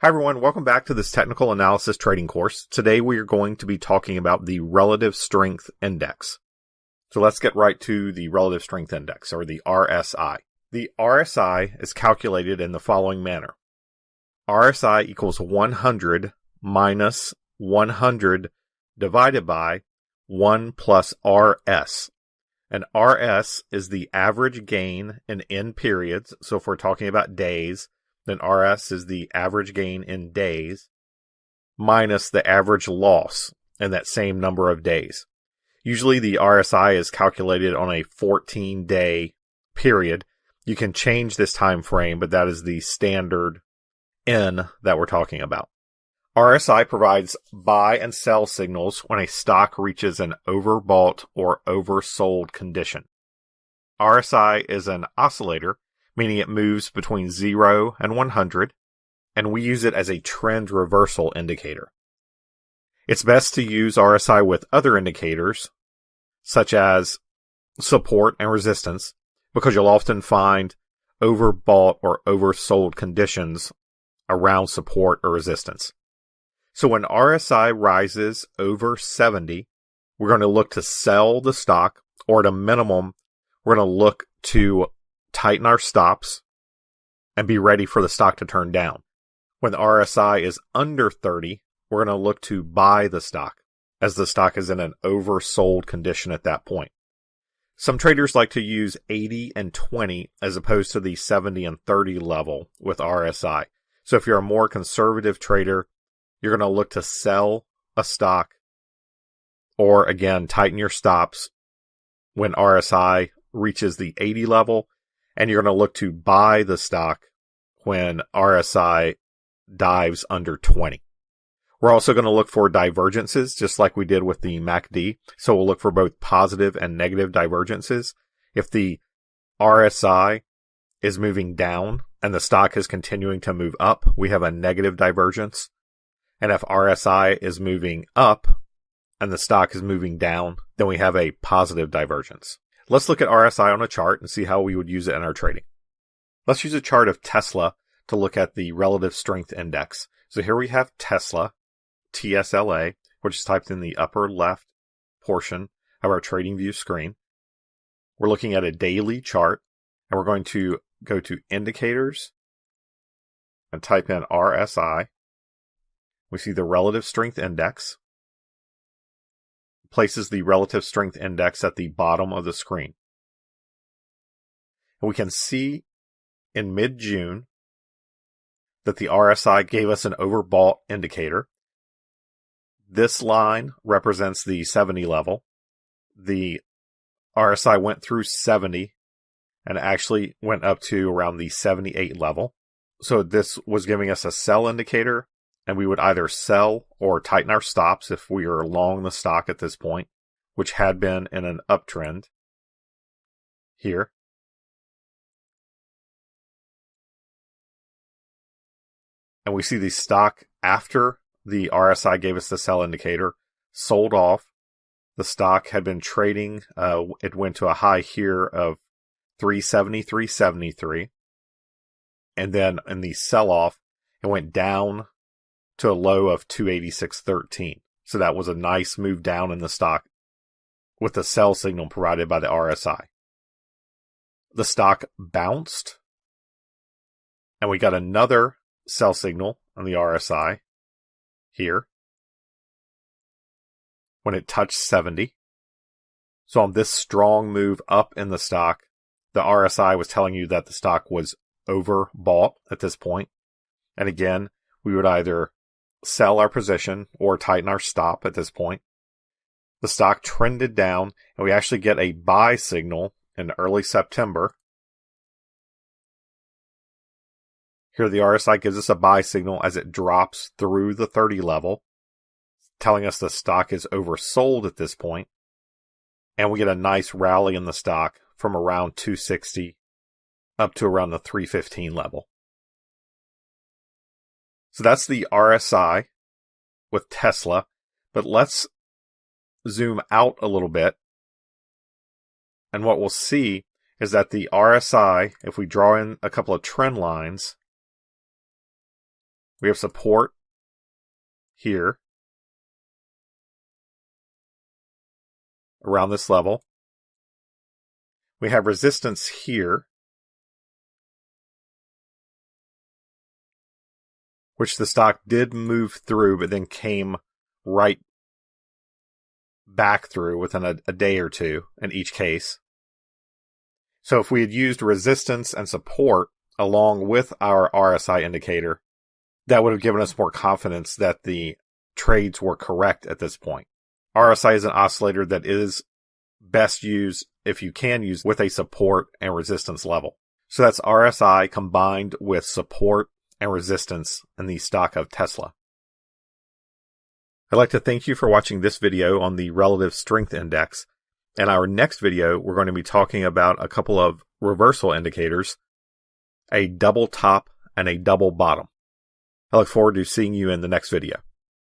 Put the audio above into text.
Hi everyone, welcome back to this technical analysis trading course. Today we are going to be talking about the relative strength index. So let's get right to the relative strength index, or the RSI. The RSI is calculated in the following manner. RSI equals 100 minus 100 divided by 1 plus RS. And RS is the average gain in N periods. So if we're talking about days, then RS is the average gain in days minus the average loss in that same number of days. Usually the RSI is calculated on a 14-day period. You can change this time frame, but that is the standard N that we're talking about. RSI provides buy and sell signals when a stock reaches an overbought or oversold condition. RSI is an oscillator, meaning it moves between 0 and 100, and we use it as a trend reversal indicator. It's best to use RSI with other indicators, such as support and resistance, because you'll often find overbought or oversold conditions around support or resistance. So when RSI rises over 70, we're going to look to sell the stock, or at a minimum, we're going to look to tighten our stops and be ready for the stock to turn down. When the RSI is under 30, we're going to look to buy the stock, as the stock is in an oversold condition at that point. Some traders like to use 80 and 20 as opposed to the 70 and 30 level with RSI. So if you're a more conservative trader, you're going to look to sell a stock, or again, tighten your stops when RSI reaches the 80 level, and you're going to look to buy the stock when RSI dives under 20. We're also going to look for divergences, just like we did with the MACD. So we'll look for both positive and negative divergences. If the RSI is moving down and the stock is continuing to move up, we have a negative divergence. And if RSI is moving up and the stock is moving down, then we have a positive divergence. Let's look at RSI on a chart and see how we would use it in our trading. Let's use a chart of Tesla to look at the relative strength index. So here we have Tesla, TSLA, which is typed in the upper left portion of our TradingView screen. We're looking at a daily chart, and we're going to go to Indicators and type in RSI. We see the relative strength index. Places the relative strength index at the bottom of the screen. And we can see in mid-June that the RSI gave us an overbought indicator. This line represents the 70 level. The RSI went through 70 and actually went up to around the 78 level. So this was giving us a sell indicator, and we would either sell or tighten our stops if we are long the stock at this point, which had been in an uptrend here. And we see the stock, after the RSI gave us the sell indicator, sold off. The stock had been trading, it went to a high here of 373.73. And then in the sell-off, it went down to a low of 286.13. So that was a nice move down in the stock with the sell signal provided by the RSI. The stock bounced, and we got another sell signal on the RSI here when it touched 70. So on this strong move up in the stock, the RSI was telling you that the stock was overbought at this point. And again, we would either sell our position or tighten our stop at this point. The stock trended down, and we actually get a buy signal in early September. Here the RSI gives us a buy signal as it drops through the 30 level, telling us the stock is oversold at this point. And we get a nice rally in the stock from around 260 up to around the 315 level. So that's the RSI with Tesla, but let's zoom out a little bit. And what we'll see is that the RSI, if we draw in a couple of trend lines, We have support here around this level. We have resistance here, which the stock did move through, but then came right back through within a day or two in each case. So if we had used resistance and support along with our RSI indicator, that would have given us more confidence that the trades were correct at this point. RSI is an oscillator that is best used, if you can use, with a support and resistance level. So that's RSI combined with support and resistance in the stock of Tesla. I'd like to thank you for watching this video on the Relative Strength Index. In our next video, we're going to be talking about a couple of reversal indicators, a double top and a double bottom. I look forward to seeing you in the next video.